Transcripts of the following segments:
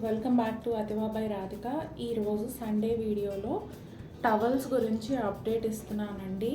Welcome back to Athiva by Radhika. ఈరోజు Sunday వీడియోలో towels గురించి అప్డేట్ ఇస్తున్నానండి.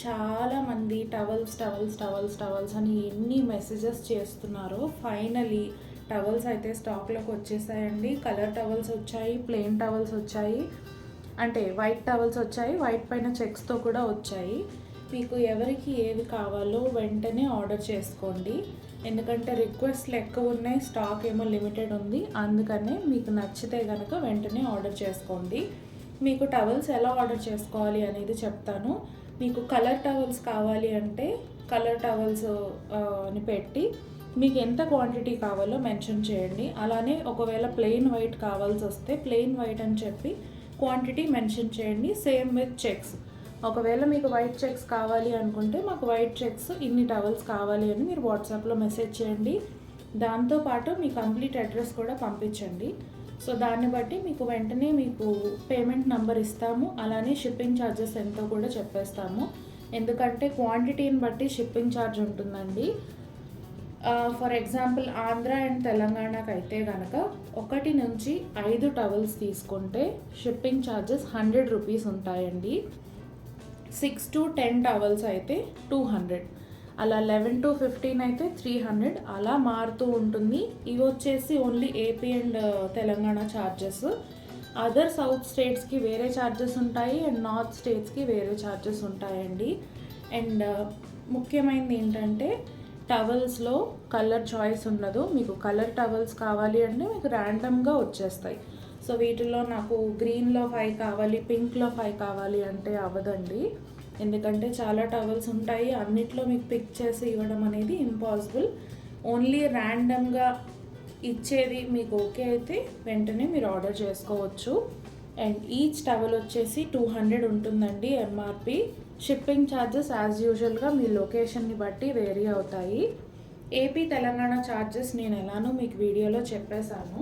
చాలామంది టవల్స్ అని ఎన్ని మెసేజెస్ చేస్తున్నారో ఫైనలీ టవల్స్ అయితే స్టాక్లోకి వచ్చేసాయండి. కలర్ టవల్స్ వచ్చాయి, ప్లెయిన్ టవల్స్ వచ్చాయి, అంటే వైట్ టవల్స్ వచ్చాయి, వైట్ పైన చెక్స్తో కూడా వచ్చాయి. మీకు ఎవరికి ఏవి కావాలో వెంటనే ఆర్డర్ చేసుకోండి. ఎందుకంటే రిక్వెస్ట్లు ఎక్కువ ఉన్నాయి, స్టాక్ ఏమో లిమిటెడ్ ఉంది. అందుకనే మీకు నచ్చితే కనుక వెంటనే ఆర్డర్ చేసుకోండి. మీకు టవల్స్ ఎలా ఆర్డర్ చేసుకోవాలి అనేది చెప్తాను. మీకు కలర్ టవల్స్ కావాలి అంటే కలర్ టవల్స్ అని పెట్టి మీకు ఎంత క్వాంటిటీ కావాలో మెన్షన్ చేయండి. అలానే ఒకవేళ ప్లెయిన్ వైట్ కావాల్సి వస్తే ప్లెయిన్ వైట్ అని చెప్పి క్వాంటిటీ మెన్షన్ చేయండి. Same with checks. ఒకవేళ మీకు వైట్ చెక్స్ కావాలి అనుకుంటే మాకు వైట్ చెక్స్ ఇన్ని టవల్స్ కావాలి అని మీరు వాట్సాప్లో మెసేజ్ చేయండి. దాంతోపాటు మీ కంప్లీట్ అడ్రస్ కూడా పంపించండి. సో దాన్ని బట్టి మీకు వెంటనే మీకు పేమెంట్ నెంబర్ ఇస్తాము. అలానే షిప్పింగ్ ఛార్జెస్ ఎంతో కూడా చెప్పేస్తాము. ఎందుకంటే క్వాంటిటీని బట్టి షిప్పింగ్ ఛార్జ్ ఉంటుందండి. ఫర్ ఎగ్జాంపుల్ ఆంధ్ర అండ్ తెలంగాణకు అయితే కనుక 1 నుంచి 5 టవల్స్ తీసుకుంటే షిప్పింగ్ ఛార్జెస్ 100 రూపీస్ ఉంటాయండి. 6 to 10 టవల్స్ అయితే 200, అలా 11 to 15 అయితే 300, అలా మారుతూ ఉంటుంది. ఇవి వచ్చేసి only AP and Telangana charges. Other south స్టేట్స్కి వేరే ఛార్జెస్ ఉంటాయి అండ్ నార్త్ స్టేట్స్కి వేరే ఛార్జెస్ ఉంటాయండి. అండ్ ముఖ్యమైనది ఏంటంటే టవల్స్లో కలర్ చాయిస్ ఉండదు. మీకు కలర్ టవల్స్ కావాలి అంటే మీకు ర్యాండమ్గా వచ్చేస్తాయి. సో వీటిల్లో నాకు గ్రీన్లో 5 కావాలి, పింక్లో 5 కావాలి అంటే అవ్వదండి. ఎందుకంటే చాలా టవల్స్ ఉంటాయి, అన్నిట్లో మీకు పిక్ చేసి ఇవ్వడం అనేది ఇంపాసిబుల్. ఓన్లీ ర్యాండమ్గా ఇచ్చేది మీకు ఓకే అయితే వెంటనే మీరు ఆర్డర్ చేసుకోవచ్చు. అండ్ ఈచ్ టవల్ వచ్చేసి 200 ఉంటుందండి ఎంఆర్పి. షిప్పింగ్ ఛార్జెస్ యాజ్ యూజువల్గా మీ లొకేషన్ని బట్టి వేరీ అవుతాయి. ఏపీ తెలంగాణ ఛార్జెస్ నేను ఎలానో మీకు వీడియోలో చెప్పేశాను.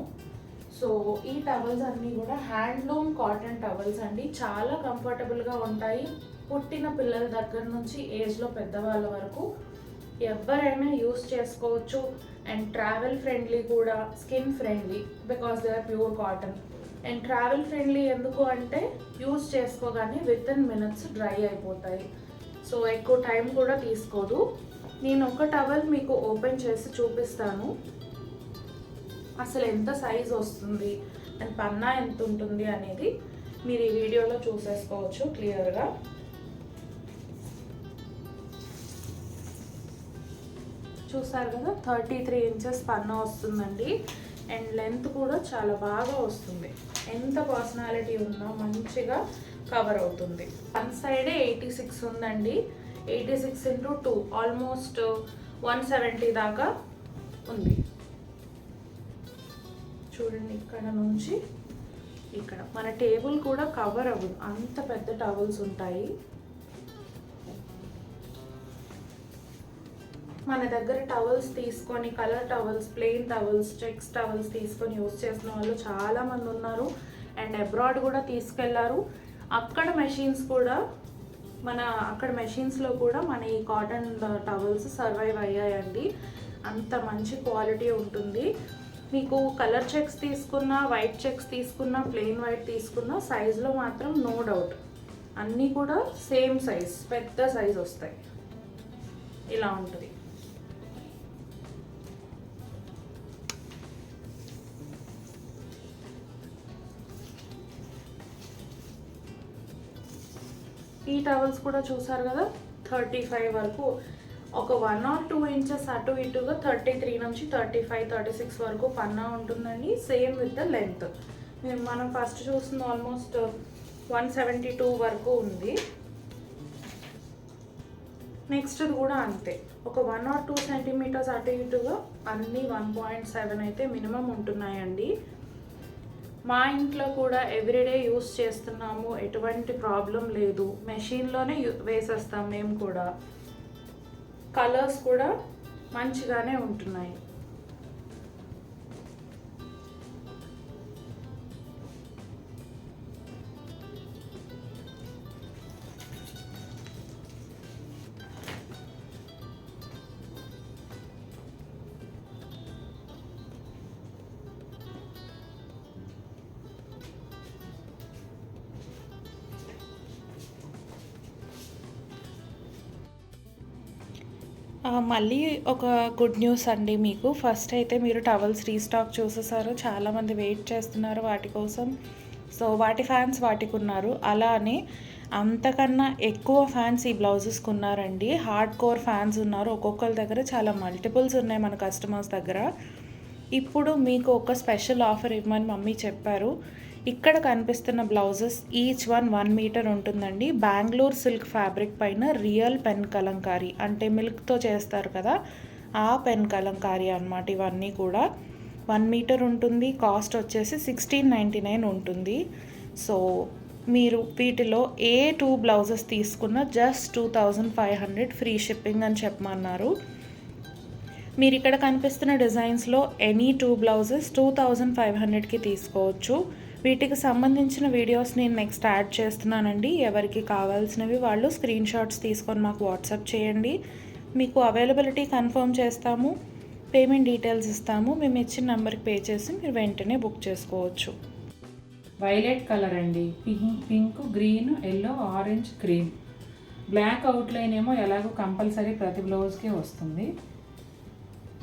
సో ఈ టవల్స్ అన్నీ కూడా హ్యాండ్లూమ్ కాటన్ టవల్స్ అండి. చాలా కంఫర్టబుల్గా ఉంటాయి. పుట్టిన పిల్లల దగ్గర నుంచి ఏజ్లో పెద్దవాళ్ళ వరకు ఎవరైనా యూస్ చేసుకోవచ్చు. అండ్ ట్రావెల్ ఫ్రెండ్లీ కూడా, skin friendly because they are pure cotton. And travel friendly ఎందుకు అంటే యూస్ చేసుకోగానే వితిన్ మినిట్స్ డ్రై అయిపోతాయి. సో ఎక్కువ టైం కూడా తీసుకోదు. నేను ఒక టవల్ మీకు ఓపెన్ చేసి చూపిస్తాను, అసలు ఎంత సైజ్ వస్తుంది అండ్ పన్నా ఎంత ఉంటుంది అనేది మీరు ఈ వీడియోలో చూసేసుకోవచ్చు క్లియర్గా. చూసారు కదా, 33 ఇంచెస్ పన్నా వస్తుందండి. అండ్ లెంత్ కూడా చాలా బాగా వస్తుంది. ఎంత పర్సనాలిటీ ఉన్నా మంచిగా కవర్ అవుతుంది. వన్ సైడే 86 ఉందండి. 86 into 2 ఆల్మోస్ట్ 170 దాకా ఉంది. చూడండి, ఇక్కడ నుంచి ఇక్కడ మన టేబుల్ కూడా కవర్ అవ్వదు, అంత పెద్ద టవల్స్ ఉంటాయి. మన దగ్గర టవల్స్ తీసుకొని colour towels, plain towels, checks towels తీసుకొని యూజ్ చేసిన వాళ్ళు చాలామంది ఉన్నారు. అండ్ అబ్రాడ్ కూడా తీసుకెళ్లారు. అక్కడ మెషిన్స్లో కూడా మన ఈ కాటన్ టవల్స్ సర్వైవ్ అయ్యాయండి. అంత మంచి క్వాలిటీ ఉంటుంది. మీకు కలర్ చెక్స్ తీసుకున్నా, వైట్ చెక్స్ తీసుకున్నా, ప్లెయిన్ వైట్ తీసుకున్నా సైజులో మాత్రం నో డౌట్ అన్నీ కూడా సేమ్ సైజ్, పెద్ద సైజ్ వస్తాయి. ఇలా ఉంటుంది. ఈ టవల్స్ కూడా చూసారు కదా, 35 వరకు, ఒక 1 or 2 ఇంచెస్ అటు ఇటుగా 33 నుంచి 35, 36 వరకు పన్నా ఉంటుందండి. Same with the length. మనం ఫస్ట్ చూస్తుంది ఆల్మోస్ట్ 172 వరకు ఉంది. నెక్స్ట్ కూడా అంతే, ఒక 1 or 2 సెంటీమీటర్స్ అటు ఇటుగా అన్నీ 1.7 అయితే మినిమం ఉంటున్నాయండి. మా ఇంట్లో కూడా ఎవ్రీడే యూస్ చేస్తున్నాము, ఎటువంటి ప్రాబ్లం లేదు. మెషిన్లోనే వేసేస్తాం మేము కూడా. కలర్స్ కూడా మంచిగానే ఉంటున్నాయి. మళ్ళీ ఒక గుడ్ న్యూస్ అండి మీకు. ఫస్ట్ అయితే మీరు టవల్స్ రీస్టాక్ చూసేసారు. చాలామంది వెయిట్ చేస్తున్నారు వాటి కోసం. సో వాటి ఫ్యాన్స్ వాటికి ఉన్నారు. అలా అని అంతకన్నా ఎక్కువ ఫ్యాన్స్ ఈ బ్లౌజెస్కి ఉన్నారండి. హార్డ్ కోర్ ఫ్యాన్స్ ఉన్నారు. ఒక్కొక్కరి దగ్గర చాలా మల్టిపుల్స్ ఉన్నాయి మన కస్టమర్స్ దగ్గర. ఇప్పుడు మీకు ఒక స్పెషల్ ఆఫర్ ఇవ్వమని మమ్మీ చెప్పారు. ఇక్కడ కనిపిస్తున్న బ్లౌజెస్ ఈచ్ 1 మీటర్ ఉంటుందండి. బెంగళూరు సిల్క్ ఫ్యాబ్రిక్ పైన రియల్ పెన్ కలంకారీ, అంటే మిల్క్తో చేస్తారు కదా, ఆ పెన్ కలంకారీ అన్నమాట. ఇవన్నీ కూడా 1 మీటర్ ఉంటుంది. కాస్ట్ వచ్చేసి 1699 ఉంటుంది. సో మీరు వీటిలో ఏ 2 బ్లౌజెస్ తీసుకున్నా జస్ట్ 2500 ఫ్రీ షిప్పింగ్ అని చెప్పమన్నారు. మీరు ఇక్కడ కనిపిస్తున్న డిజైన్స్లో ఎనీ 2 బ్లౌజెస్ 2500కి తీసుకోవచ్చు. వీటికి సంబంధించిన వీడియోస్ నేను నెక్స్ట్ యాడ్ చేస్తున్నానండి. ఎవరికి కావాల్సినవి వాళ్ళు స్క్రీన్ షాట్స్ తీసుకొని మాకు వాట్సాప్ చేయండి. మీకు అవైలబిలిటీ కన్ఫర్మ్ చేస్తాము, పేమెంట్ డీటెయిల్స్ ఇస్తాము. మేము ఇచ్చిన నెంబర్కి పే చేసి మీరు వెంటనే బుక్ చేసుకోవచ్చు. వైలెట్ కలర్ అండి, pink, green, yellow, orange, cream. Black outline ఏమో ఎలాగో కంపల్సరీ ప్రతి బ్లౌజ్కి వస్తుంది.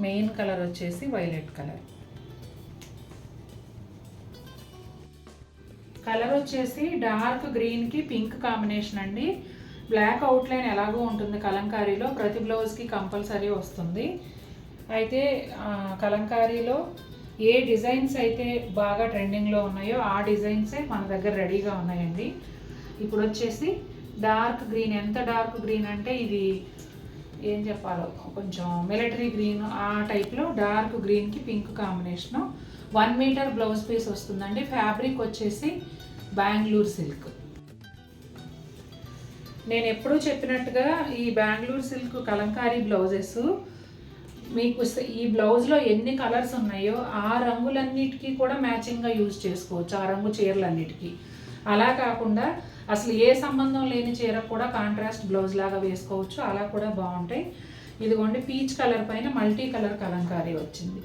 మెయిన్ కలర్ వచ్చేసి వైలెట్ కలర్. కలర్ వచ్చేసి డార్క్ గ్రీన్కి పింక్ కాంబినేషన్ అండి. బ్లాక్ అవుట్లైన్ ఎలాగో ఉంటుంది కలంకారీలో, ప్రతి బ్లౌజ్కి కంపల్సరీ వస్తుంది. అయితే కలంకారీలో ఏ డిజైన్స్ అయితే బాగా ట్రెండింగ్లో ఉన్నాయో ఆ డిజైన్సే మన దగ్గర రెడీగా ఉన్నాయండి. ఇప్పుడు వచ్చేసి డార్క్ గ్రీన్, ఎంత డార్క్ గ్రీన్ అంటే ఇది ఏం చెప్పాలో, కొంచెం మిలిటరీ గ్రీన్ ఆ టైప్లో డార్క్ గ్రీన్కి pink combination. 1 meter blouse piece వస్తుందండి. ఫ్యాబ్రిక్ వచ్చేసి బెంగళూరు సిల్క్. నేను ఎప్పుడూ చెప్పినట్టుగా ఈ బెంగళూరు సిల్క్ కలంకారీ బ్లౌజెస్ మీకు ఈ బ్లౌజ్లో ఎన్ని కలర్స్ ఉన్నాయో ఆ రంగులన్నిటికీ కూడా మ్యాచింగ్గా యూజ్ చేసుకోవచ్చు, ఆ రంగు చీరలన్నిటికీ. అలా కాకుండా అసలు ఏ సంబంధం లేని చీర కూడా కాంట్రాస్ట్ బ్లౌజ్ లాగా వేసుకోవచ్చు, అలా కూడా బాగుంటాయి. ఇదిగోండి పీచ్ కలర్ పైన మల్టీ కలర్ కలంకారీ వచ్చింది.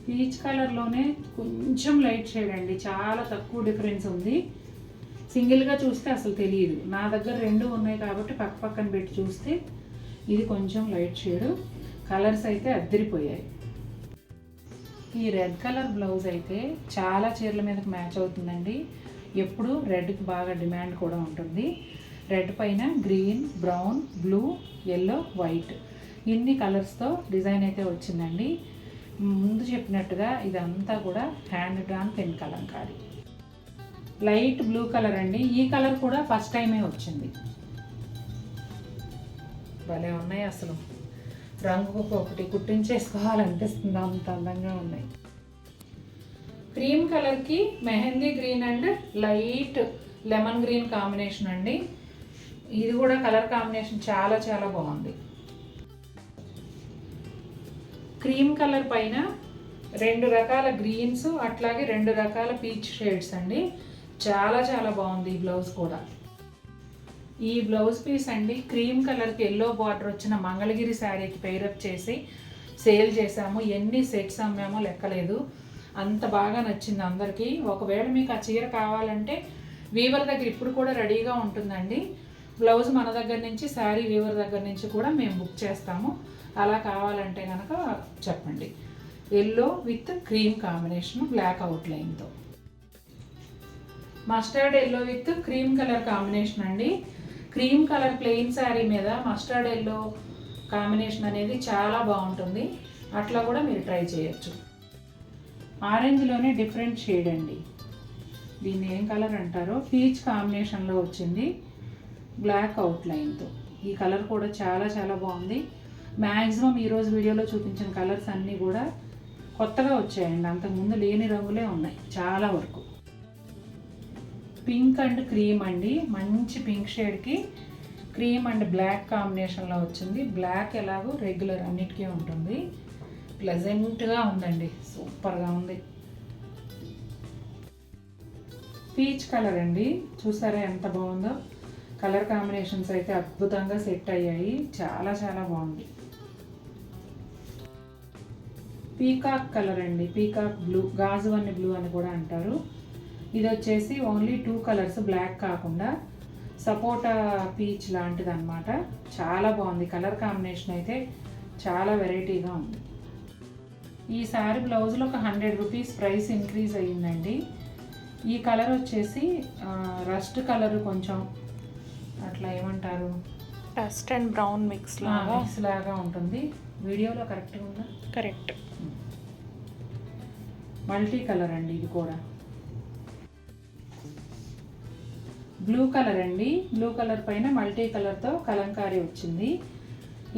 పీచ్ కలర్లోనే కొంచెం లైట్ షేడ్ అండి, చాలా తక్కువ డిఫరెన్స్ ఉంది. సింగిల్గా చూస్తే అసలు తెలియదు. నా దగ్గర 2 ఉన్నాయి కాబట్టి పక్క పక్కన పెట్టి చూస్తే ఇది కొంచెం లైట్ షేడు. కలర్స్ అయితే అద్దరిపోయాయి. ఈ రెడ్ కలర్ బ్లౌజ్ అయితే చాలా చీరల మీదకి మ్యాచ్ అవుతుందండి. ఎప్పుడు రెడ్కి బాగా డిమాండ్ కూడా ఉంటుంది. రెడ్ పైన green, brown, blue, yellow, white ఇన్ని కలర్స్తో డిజైన్ అయితే వచ్చిందండి. ముందు చెప్పినట్టుగా ఇదంతా కూడా hand drawn pen Kalamkari. Light blue colour అండి. ఈ కలర్ కూడా ఫస్ట్ టైమే వచ్చింది. భలే ఉన్నాయి అసలు. రంగు ఒకటి కుట్టించేసుకోవాలనిపిస్తుంది, అంత అందంగా ఉన్నాయి. క్రీమ్ కలర్కి mehndi green and light lemon green combination అండి. ఇది కూడా కలర్ కాంబినేషన్ చాలా చాలా బాగుంది. క్రీమ్ కలర్ పైన 2 రకాల గ్రీన్స్, అట్లాగే 2 రకాల పీచ్ షేడ్స్ అండి. చాలా చాలా బాగుంది ఈ బ్లౌజ్ కూడా. ఈ బ్లౌజ్ పీస్ అండి క్రీమ్ కలర్కి ఎల్లో బార్డర్ వచ్చిన మంగళగిరి శారీకి పేరప్ చేసి సేల్ చేసాము. ఎన్ని సెట్స్ అమ్మామో లెక్కలేదు, అంత బాగా నచ్చింది అందరికీ. ఒకవేళ మీకు ఆ చీర కావాలంటే వీవర్ దగ్గర ఇప్పుడు కూడా రెడీగా ఉంటుందండి. బ్లౌజ్ మన దగ్గర నుంచి, శారీ వీవర్ దగ్గర నుంచి కూడా మేము బుక్ చేస్తాము. అలా కావాలంటే కనుక చెప్పండి. Yellow with cream combination, black అవుట్లైన్తో. Mustard yellow with cream colour combination అండి. క్రీమ్ కలర్ ప్లెయిన్ శారీ మీద మస్టర్డ్ ఎల్లో కాంబినేషన్ అనేది చాలా బాగుంటుంది. అట్లా కూడా మీరు ట్రై చేయొచ్చు. ఆరెంజ్లోనే డిఫరెంట్ షేడ్ అండి. దీన్ని ఏం కలర్ అంటారో, పీచ్ కాంబినేషన్లో వచ్చింది బ్లాక్ అవుట్లైన్తో. ఈ కలర్ కూడా చాలా చాలా బాగుంది. మ్యాక్సిమం ఈరోజు వీడియోలో చూపించిన కలర్స్ అన్నీ కూడా కొత్తగా వచ్చాయండి, అంతకుముందు లేని రంగులే ఉన్నాయి చాలా వరకు. పింక్ అండ్ క్రీమ్ అండి. మంచి పింక్ షేడ్కి క్రీమ్ అండ్ బ్లాక్ కాంబినేషన్లో వచ్చింది. బ్లాక్ ఎలాగో రెగ్యులర్ అన్నిటికీ ఉంటుంది. ప్లెజెంట్గా ఉందండి, సూపర్గా ఉంది. పీచ్ కలర్ అండి, చూసారా ఎంత బాగుందో. కలర్ కాంబినేషన్స్ అయితే అద్భుతంగా సెట్ అయ్యాయి, చాలా చాలా బాగుంది. పీకాక్ కలర్ అండి, పీకాక్ బ్లూ, గాజువన్ని బ్లూ అని కూడా అంటారు. ఇది వచ్చేసి ఓన్లీ 2 కలర్స్, బ్లాక్ కాకుండా సపోటా పీచ్ లాంటిది అనమాట. చాలా బాగుంది. కలర్ కాంబినేషన్ అయితే చాలా వెరైటీగా ఉంది. ఈసారి బ్లౌజ్లో ఒక 100 రూపీస్ ప్రైస్ ఇంక్రీజ్ అయ్యిందండి. ఈ కలర్ వచ్చేసి రస్ట్ కలర్, కొంచెం అట్లా ఏమంటారు, రస్ట్ అండ్ బ్రౌన్ మిక్స్ లాగా ఉంటుంది. వీడియోలో కరెక్ట్గా ఉందా? కరెక్ట్. మల్టీ కలర్ అండి ఇది కూడా. బ్లూ కలర్ అండి. బ్లూ కలర్ పైన మల్టీ కలర్తో కలంకారీ వచ్చింది.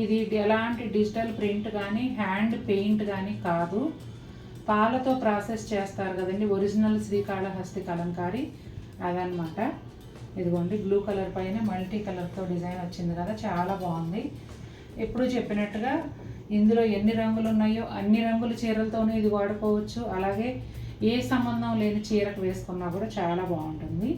ఇది ఎలాంటి డిజిటల్ ప్రింట్ కానీ హ్యాండ్ పెయింట్ కానీ కాదు, పాలతో ప్రాసెస్ చేస్తారు కదండి, ఒరిజినల్ శ్రీకాళహస్తి కలంకారీ అదనమాట. ఇదిగోండి బ్లూ కలర్ పైన మల్టీ కలర్తో డిజైన్ వచ్చింది కదా, చాలా బాగుంది. ఎప్పుడు చెప్పినట్టుగా ఇందులో ఎన్ని రంగులు ఉన్నాయో అన్ని రంగుల చీరలతోనూ ఇది వాడుకోవచ్చు. అలాగే ఏ సంబంధం లేని చీరకు వేసుకున్నా కూడా చాలా బాగుంటుంది.